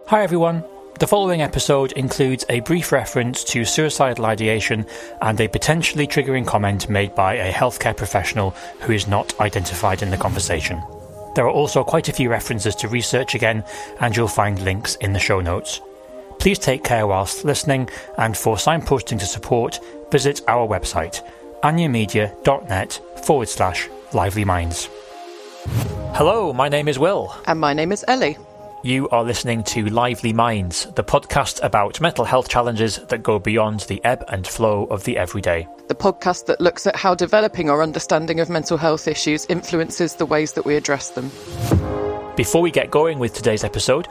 Hi everyone. The following episode includes a brief reference to suicidal ideation and a potentially triggering comment made by a healthcare professional who is not identified in the conversation. There are also quite a few references to research again, and you'll find links in the show notes. Please take care whilst listening, and for signposting to support, visit our website, anyamedia.net/lively minds. Hello, my name is Will. And my name is Ellie. You are listening to Lively Minds, the podcast about mental health challenges that go beyond the ebb and flow of the everyday. The podcast that looks at how developing our understanding of mental health issues influences the ways that we address them. Before we get going with today's episode,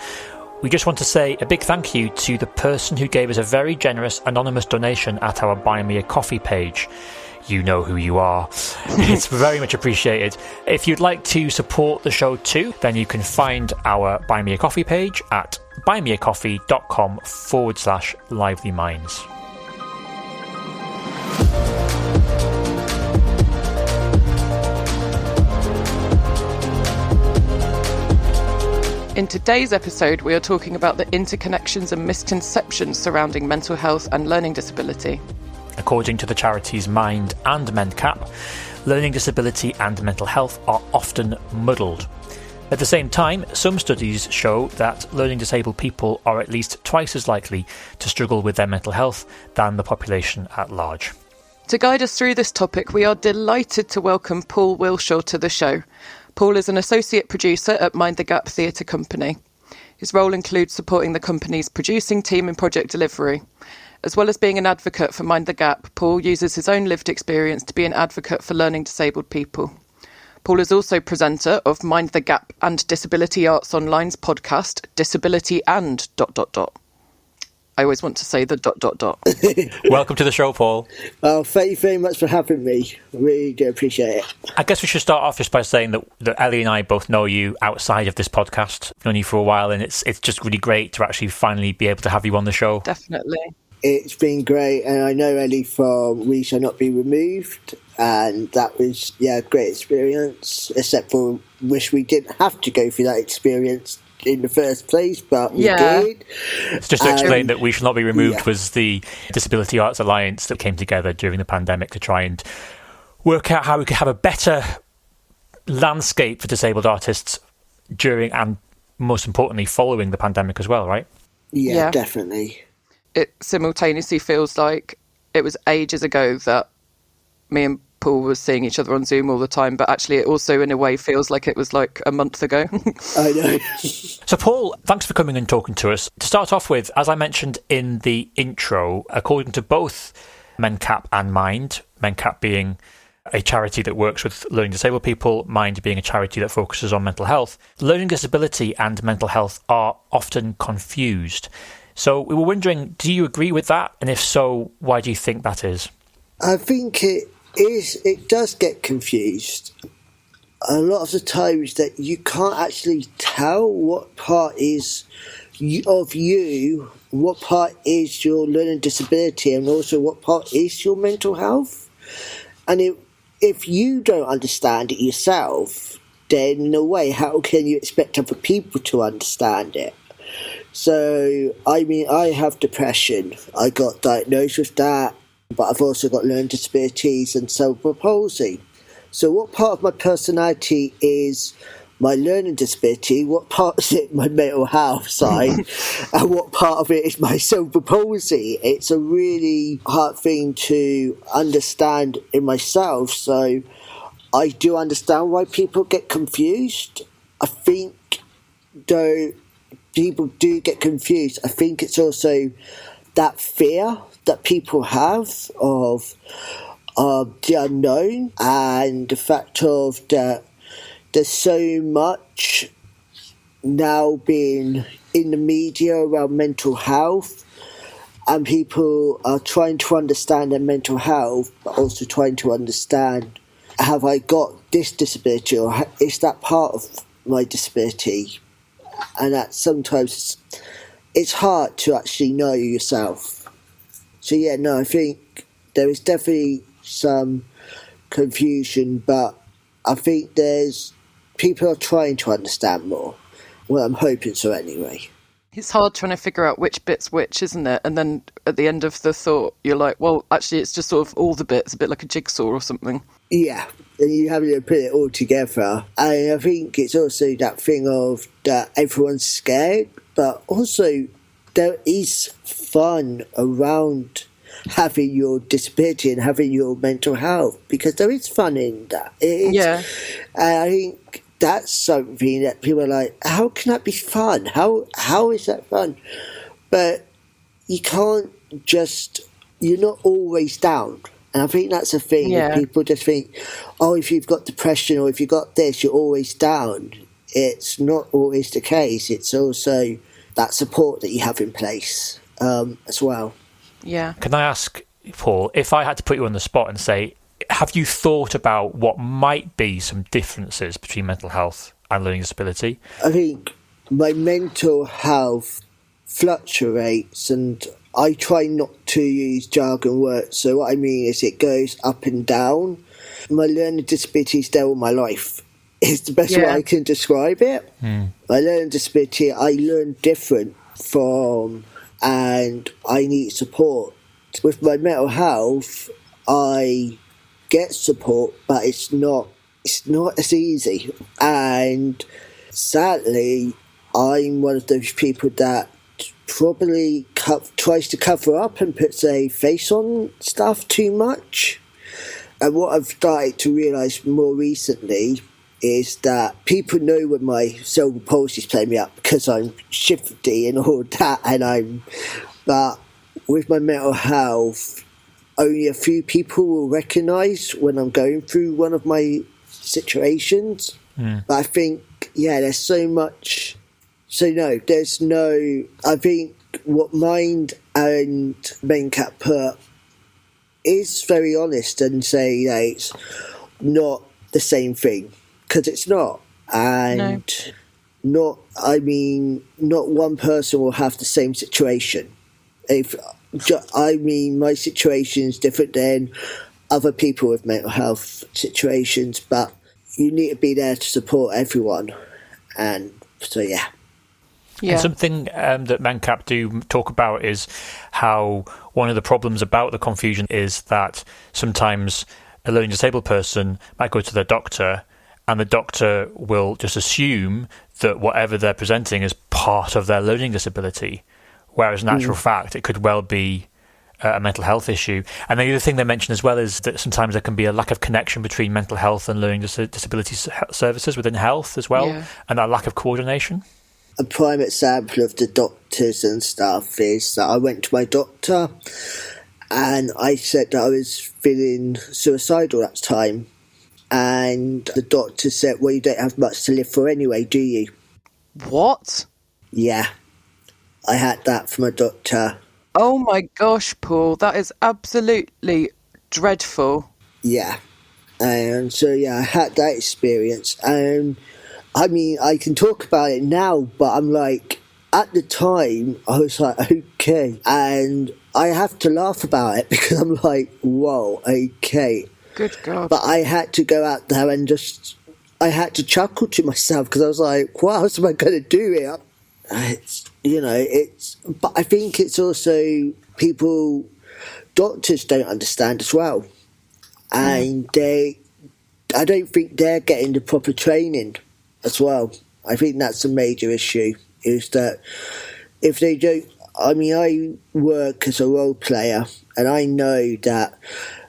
we just want to say a big thank you to the person who gave us a very generous anonymous donation at our Buy Me a Coffee page. You know who you are. It's very much appreciated. If you'd like to support the show too, then you can find our Buy Me a Coffee page at buymeacoffee.com/lively minds. In today's episode, we are talking about the interconnections and misconceptions surrounding mental health and learning disability. According to the charities Mind and MenCap, learning disability and mental health are often muddled. At the same time, some studies show that learning disabled people are at least twice as likely to struggle with their mental health than the population at large. To guide us through this topic, we are delighted to welcome Paul Wilshaw to the show. Paul is an associate producer at Mind the Gap Theatre Company. His role includes supporting the company's producing team in project delivery. As well as being an advocate for Mind the Gap, Paul uses his own lived experience to be an advocate for learning disabled people. Paul is also presenter of Mind the Gap and Disability Arts Online's podcast, Disability and ... I always want to say the ... Welcome to the show, Paul. Well, thank you very much for having me. I really do appreciate it. I guess we should start off just by saying that Ellie and I both know you outside of this podcast. We've known you for a while, and it's just really great to actually finally be able to have you on the show. Definitely. It's been great, and I know Ellie from We Shall Not Be Removed, and that was, a great experience, except for wish we didn't have to go through that experience in the first place, but we did. Just to explain that We Shall Not Be Removed was the Disability Arts Alliance that came together during the pandemic to try and work out how we could have a better landscape for disabled artists during and, most importantly, following the pandemic as well, right? Yeah, definitely. It simultaneously feels like it was ages ago that me and Paul was seeing each other on Zoom all the time, but actually it also in a way feels like it was like a month ago. I know. So Paul, thanks for coming and talking to us. To start off with, as I mentioned in the intro, according to both MenCap and Mind, MenCap being a charity that works with learning disabled people, Mind being a charity that focuses on mental health, learning disability and mental health are often confused. So we were wondering, do you agree with that? And if so, why do you think that is? I think it does get confused. A lot of the times that you can't actually tell what part is of you, what part is your learning disability, and also what part is your mental health. And if you don't understand it yourself, then in a way, how can you expect other people to understand it? So, I mean, I have depression. I got diagnosed with that, but I've also got learning disabilities and cerebral palsy. So what part of my personality is my learning disability, what part is it my mental health side, and what part of it is my cerebral palsy? It's a really hard thing to understand in myself, so I do understand why people get confused. I think, though, people do get confused. I think it's also that fear that people have of the unknown, and the fact of that there's so much now being in the media around mental health, and people are trying to understand their mental health, but also trying to understand, have I got this disability, or is that part of my disability? And that sometimes it's hard to actually know yourself. So I think there is definitely some confusion, but I think people are trying to understand more. Well, I'm hoping so anyway. It's hard trying to figure out which bit's which, isn't it? And then at the end of the thought, you're like, well, actually, it's just sort of all the bits, a bit like a jigsaw or something. Yeah, and you have to put it all together. And I think it's also that thing of that everyone's scared, but also there is fun around having your disability and having your mental health, because there is fun in that. Yeah. And I think that's something that people are like, how can that be fun? How is that fun? But you can't just, you're not always down. And I think that's a thing. Yeah. People just think, oh, if you've got depression or if you've got this, you're always down. It's not always the case. It's also that support that you have in place as well. Yeah. Can I ask, Paul, if I had to put you on the spot and say, have you thought about what might be some differences between mental health and learning disability? I think my mental health fluctuates, and I try not to use jargon words. So what I mean is it goes up and down. My learning disability is there all my life. It's the best way I can describe it. My learning disability, I learn different from, and I need support. With my mental health, I get support, but it's not as easy. And sadly, I'm one of those people that probably tries to cover up and puts a face on stuff too much. And what I've started to realise more recently is that people know when my cerebral palsy is playing me up because I'm shifty and all that, but with my mental health, only a few people will recognise when I'm going through one of my situations. But I think, there's so much. So no, there's no. I think what Mind and MenCap put is very honest and say that it's not the same thing, because it's not. And not one person will have the same situation. My situation is different than other people with mental health situations, but you need to be there to support everyone. And so, yeah. And something that MenCap do talk about is how one of the problems about the confusion is that sometimes a learning disabled person might go to their doctor and the doctor will just assume that whatever they're presenting is part of their learning disability, whereas in actual fact it could well be a mental health issue. And the other thing they mention as well is that sometimes there can be a lack of connection between mental health and learning disability services within health as well, and that lack of coordination. A prime example of the doctors and stuff is that I went to my doctor and I said that I was feeling suicidal at the time, and the doctor said, well, you don't have much to live for anyway, do you? What? Yeah, I had that from a doctor. Oh my gosh, Paul, that is absolutely dreadful. Yeah, and so I had that experience, and I can talk about it now, but I'm like, at the time, I was like, okay. And I have to laugh about it because I'm like, whoa, okay. Good God. But I had to go out there and I had to chuckle to myself because I was like, what else am I going to do here? But I think it's also doctors don't understand as well. And I don't think they're getting the proper training as well. I think that's a major issue, is that if they don't, I work as a role player, and I know that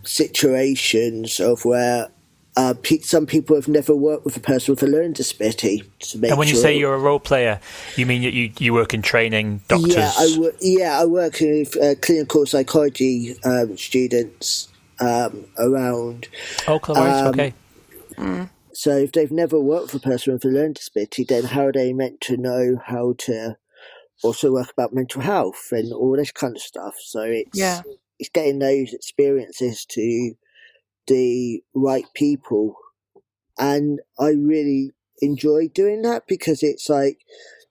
situations of where some people have never worked with a person with a learning disability. And when you say you're a role player, you mean that you work in training doctors? I work with clinical psychology students around. Oh, right, okay. So if they've never worked with a person with a learning disability, then how are they meant to know how to also work about mental health and all this kind of stuff? So it's getting those experiences to the right people. And I really enjoy doing that because it's like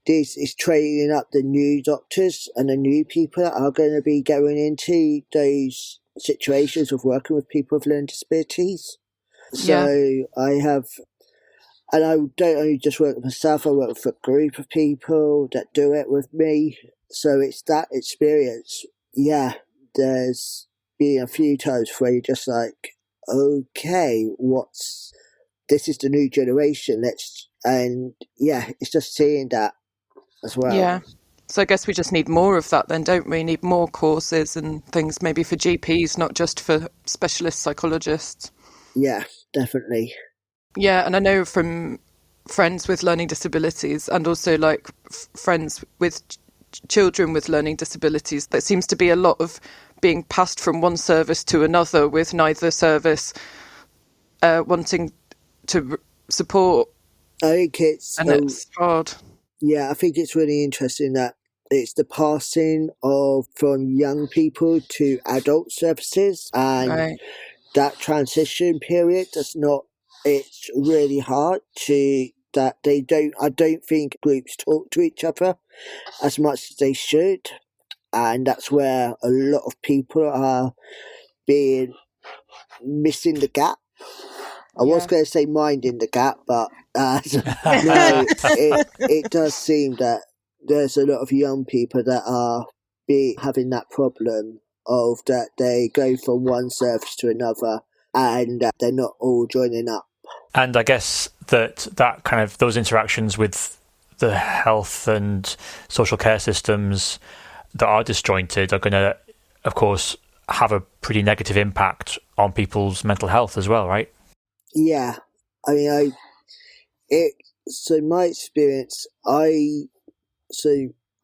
this is training up the new doctors and the new people that are going to be going into those situations of working with people with learning disabilities. So I have And I don't only just work with myself, I work with a group of people that do it with me. So it's that experience. Yeah, there's been a few times where you're just like, okay, this is the new generation. It's just seeing that as well. Yeah. So I guess we just need more of that then, don't we? Need more courses and things maybe for GPs, not just for specialist psychologists. Yeah, definitely. Yeah, and I know from friends with learning disabilities and also like friends with children with learning disabilities, there seems to be a lot of being passed from one service to another, with neither service wanting to support. I think it's hard. Yeah, I think it's really interesting that it's the passing from young people to adult services, and that transition period it's really hard I don't think groups talk to each other as much as they should, and that's where a lot of people are missing the gap. I was going to say minding the gap, but no, it does seem that there's a lot of young people that are having that problem of that they go from one service to another and they're not all joining up. And I guess that kind of those interactions with the health and social care systems that are disjointed are going to, of course, have a pretty negative impact on people's mental health as well, right? Yeah, I mean, so my experience, I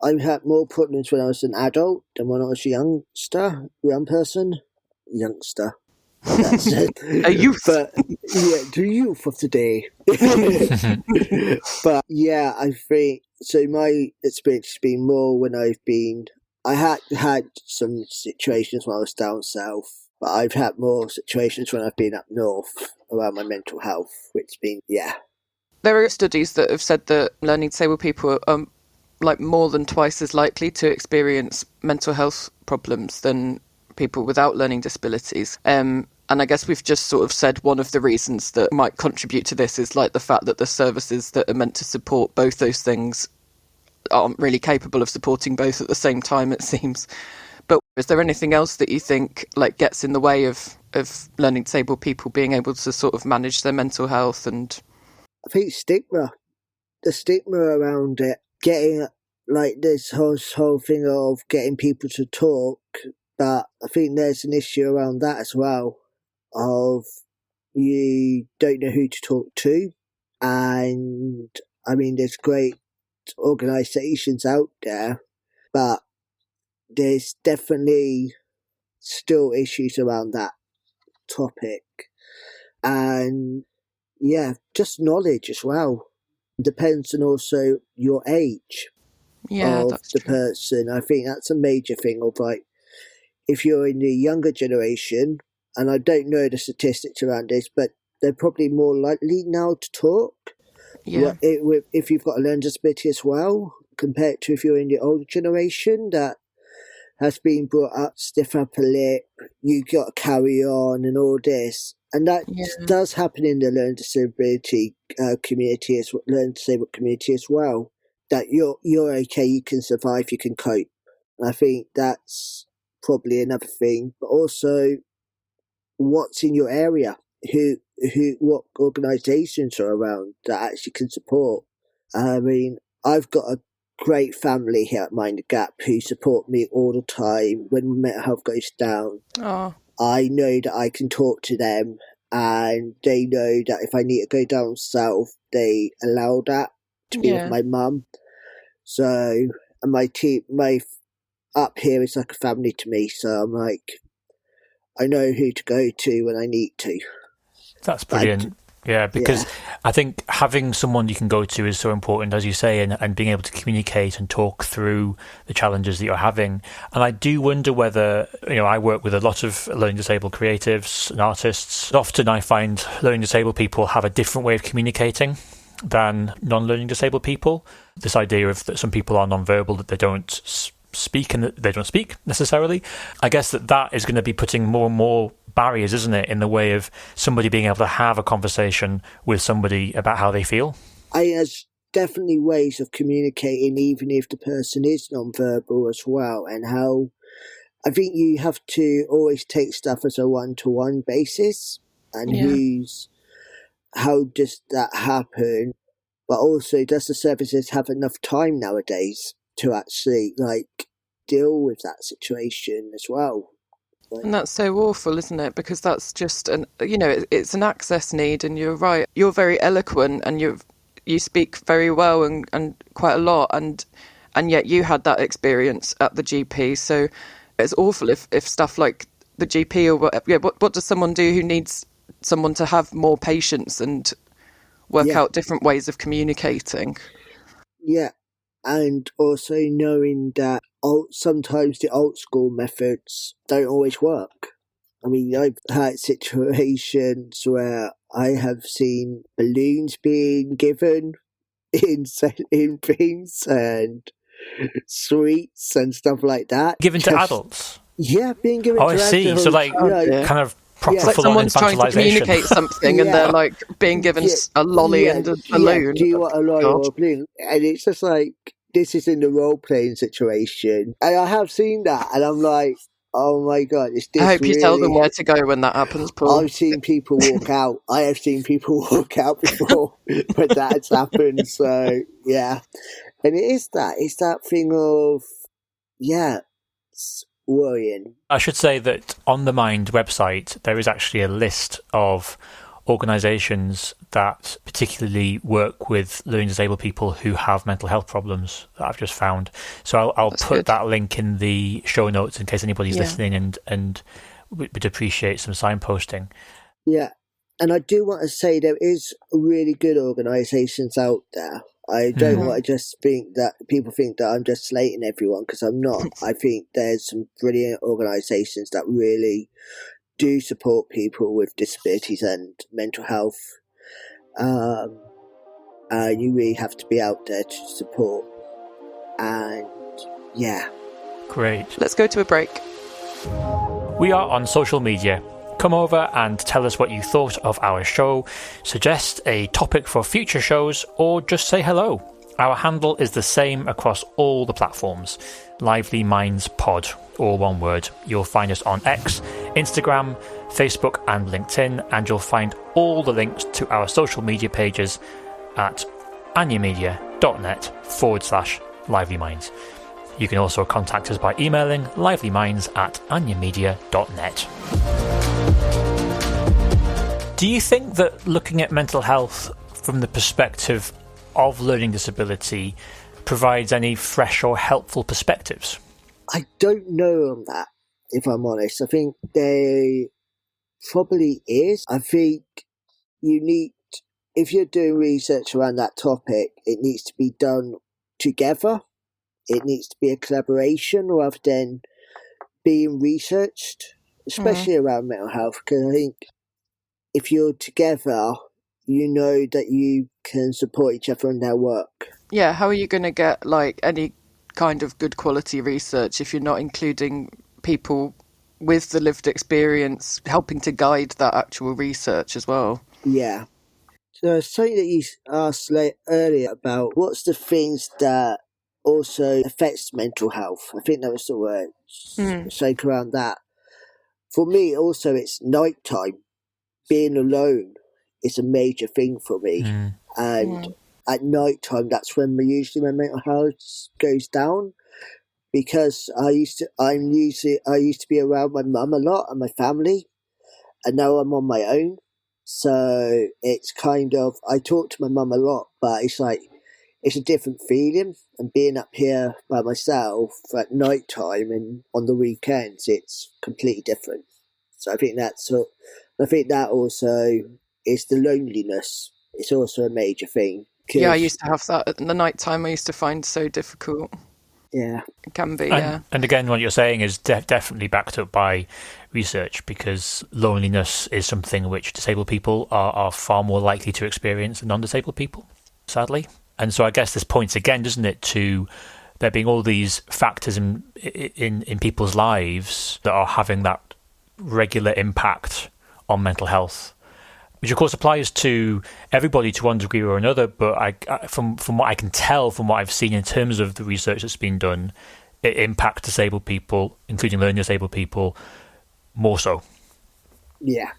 had more problems when I was an adult than when I was a young person. That's it. A youth. But yeah, the youth of today. But yeah, I think, so my experience has been more when I had some situations when I was down south, but I've had more situations when I've been up north around my mental health, which been, yeah. There are studies that have said that learning disabled people are like more than twice as likely to experience mental health problems than people without learning disabilities. And I guess we've just sort of said one of the reasons that might contribute to this is like the fact that the services that are meant to support both those things aren't really capable of supporting both at the same time, it seems. But is there anything else that you think like gets in the way of learning disabled people being able to sort of manage their mental health? And I think the stigma around it, getting like this whole thing of getting people to talk, but I think there's an issue around that as well, of you don't know who to talk to. And I mean, there's great organisations out there, but there's definitely still issues around that topic. And yeah, just knowledge as well. Depends on also your age of the person. I think that's a major thing of like, if you're in the younger generation, and I don't know the statistics around this, but they're probably more likely now to talk. Yeah. If you've got a learning disability as well, compared to if you're in the older generation that has been brought up, stiff upper lip, you got to carry on and all this. And that does happen in the learning disability community, learning disabled community as well. That you're okay, you can survive, you can cope. And I think that's probably another thing. But also, what's in your area? What organisations are around that actually can support? I mean, I've got a great family here at Mind the Gap who support me all the time when my mental health goes down. Oh. I know that I can talk to them, and they know that if I need to go down south, they allow that to be with my mum. So, and my up here is like a family to me. So I'm like, I know who to go to when I need to. That's brilliant. Because I think having someone you can go to is so important, as you say, and being able to communicate and talk through the challenges that you're having. And I do wonder whether, I work with a lot of learning disabled creatives and artists. Often I find learning disabled people have a different way of communicating than non-learning disabled people. This idea of that some people are non-verbal, that they don't speak and that they don't speak necessarily. I guess that is going to be putting more and more barriers, isn't it, in the way of somebody being able to have a conversation with somebody about how they feel? There's definitely ways of communicating, even if the person is non-verbal as well, and how I think you have to always take stuff as a one-to-one basis and use how does that happen, but also does the services have enough time nowadays to actually deal with that situation as well. And that's so awful, isn't it? Because that's just it's an access need, and you're right. You're very eloquent, and you speak very well and quite a lot, and yet you had that experience at the GP. So it's awful if stuff like the GP or what does someone do who needs someone to have more patience and work out different ways of communicating? Yeah, and also knowing that sometimes the old school methods don't always work. I mean, I've had situations where I have seen balloons being given in things and sweets and stuff like that. Given to adults? Yeah, being given to adults. I see. So kind of proper it's like someone's trying to communicate something and they're like being given a lolly and a balloon. Do you want a lolly or a balloon? And it's just like, this is in the role-playing situation. And I have seen that, and I'm like, oh my God, is this I hope you tell them where to go when that happens, Paul. I've seen people walk out. I have seen people walk out before when that's happened. So, yeah. And it's that thing of, it's worrying. I should say that on the Mind website, there is actually a list of organisations that particularly work with learning disabled people who have mental health problems that I've just found. So I'll put good. That link in the show notes in case anybody's listening and would appreciate some signposting. Yeah, and I do want to say there is really good organisations out there. I don't want to just think that people think that I'm just slating everyone, because I'm not. I think there's some brilliant organisations that really do support people with disabilities and mental health. You really have to be out there to support. And Great. Let's go to a break. We are on social media. Come over and tell us what you thought of our show, suggest a topic for future shows, or just say hello. Our handle is the same across all the platforms. Lively Minds Pod, all one word. You'll find us on X, Instagram, Facebook and LinkedIn, and you'll find all the links to our social media pages at anyamedia.net/livelyminds. You can also contact us by emailing livelyminds@anyamedia.net. Do you think that looking at mental health from the perspective of learning disability provides any fresh or helpful perspectives? I don't know on that, if I'm honest. I think there probably is. I think if you're doing research around that topic, it needs to be done together. It needs to be a collaboration rather than being researched, especially around mental health, because I think if you're together, you know that you can support each other in their work. Yeah, how are you going to get any kind of good quality research if you're not including people with the lived experience helping to guide that actual research as well? Yeah. So something that you asked earlier about what's the things that also affects mental health. I think that was the word. Shake around that. For me, also, it's nighttime. Being alone is a major thing for me. And at nighttime, that's when usually my mental health goes down, because I used to be around my mum a lot and my family, and now I'm on my own. So it's kind of, I talk to my mum a lot, but it's like, it's a different feeling. And being up here by myself at night time and on the weekends, it's completely different. So I think that also is the loneliness. It's also a major thing. Yeah, I used to have that in the night time. I used to find so difficult. Yeah. It can be, And again, what you're saying is definitely backed up by research, because loneliness is something which disabled people are far more likely to experience than non-disabled people, sadly. And so I guess this points again, doesn't it, to there being all these factors in people's lives that are having that regular impact on mental health, which of course applies to everybody to one degree or another. But from what I can tell, from what I've seen in terms of the research that's been done, it impacts disabled people, including learning disabled people, more so. Yeah.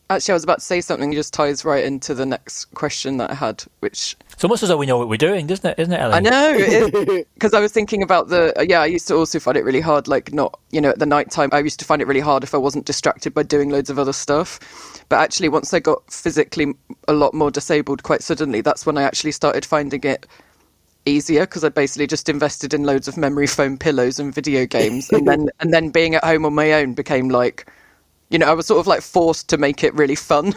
Actually, I was about to say something that just ties right into the next question that I had, which... It's almost as though we know what we're doing, isn't it, Ellie? I know, because I was thinking about I used to also find it really hard, like not, at the night time, I used to find it really hard if I wasn't distracted by doing loads of other stuff. But actually, once I got physically a lot more disabled quite suddenly, that's when I actually started finding it easier, because I basically just invested in loads of memory foam pillows and video games. and then being at home on my own became like... I was sort of like forced to make it really fun.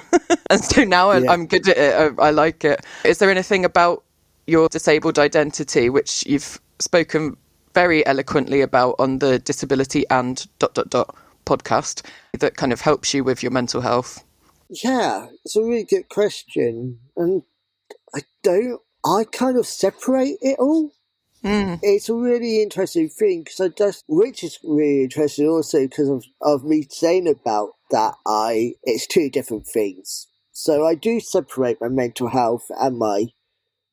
And so now I'm good at it. I like it. Is there anything about your disabled identity, which you've spoken very eloquently about on the Disability and ... podcast, that kind of helps you with your mental health? Yeah, it's a really good question. And I kind of separate it all. It's a really interesting thing, which is really interesting also because of me saying about that it's two different things. So I do separate my mental health and my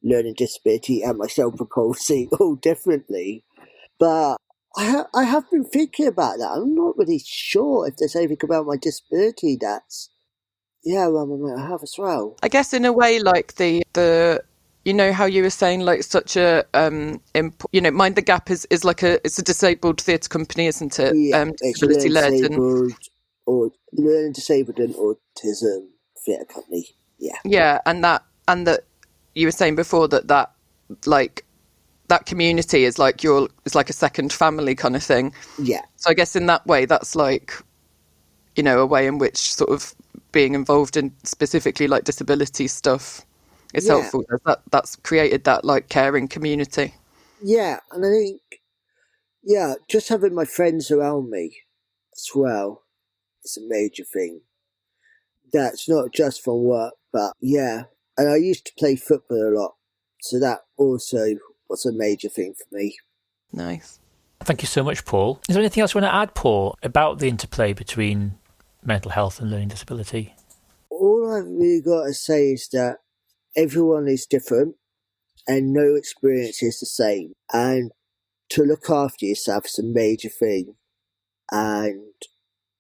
learning disability and my cerebral palsy all differently. But I have been thinking about that. I'm not really sure if there's anything about my disability that's, my mental health as well. I guess in a way, like the how you were saying, like such a, Mind the Gap is like it's a disabled theatre company, isn't it? Yeah, disability led or learning disabled and autism theatre company. Yeah. Yeah, and that you were saying before that community is like it's like a second family kind of thing. Yeah. So I guess in that way, that's like, a way in which sort of being involved in specifically like disability stuff is helpful. That's created that like caring community. Yeah, and I think, just having my friends around me as well is a major thing. That's not just from work, but and I used to play football a lot, so that also was a major thing for me. Nice. Thank you so much, Paul. Is there anything else you want to add, Paul, about the interplay between mental health and learning disability? All I've really got to say is that everyone is different and no experience is the same. And to look after yourself is a major thing. And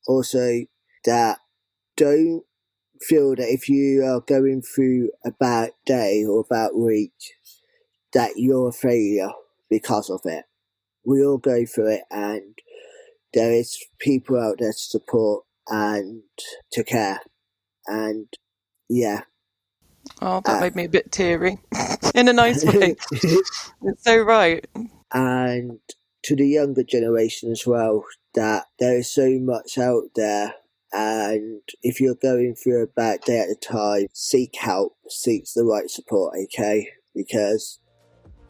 also that don't feel that if you are going through a bad day or a bad week, that you're a failure because of it. We all go through it, and there is people out there to support and to care. And Oh, that made me a bit teary in a nice way. It's so right. And to the younger generation as well, that there is so much out there. And if you're going through a bad day at the time, seek help, seek the right support, okay? Because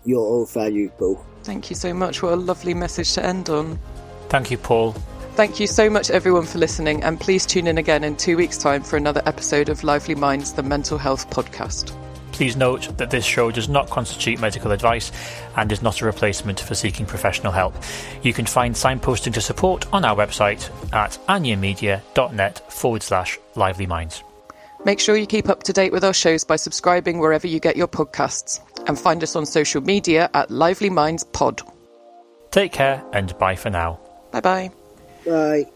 you're all valuable. Thank you so much. What a lovely message to end on. Thank you, Paul. Thank you so much, everyone, for listening, and please tune in again in 2 weeks' time for another episode of Lively Minds, the Mental Health Podcast. Please note that this show does not constitute medical advice and is not a replacement for seeking professional help. You can find signposting to support on our website at anyamedia.net/Lively Minds. Make sure you keep up to date with our shows by subscribing wherever you get your podcasts, and find us on social media at Lively Minds Pod. Take care and bye for now. Bye-bye. Bye.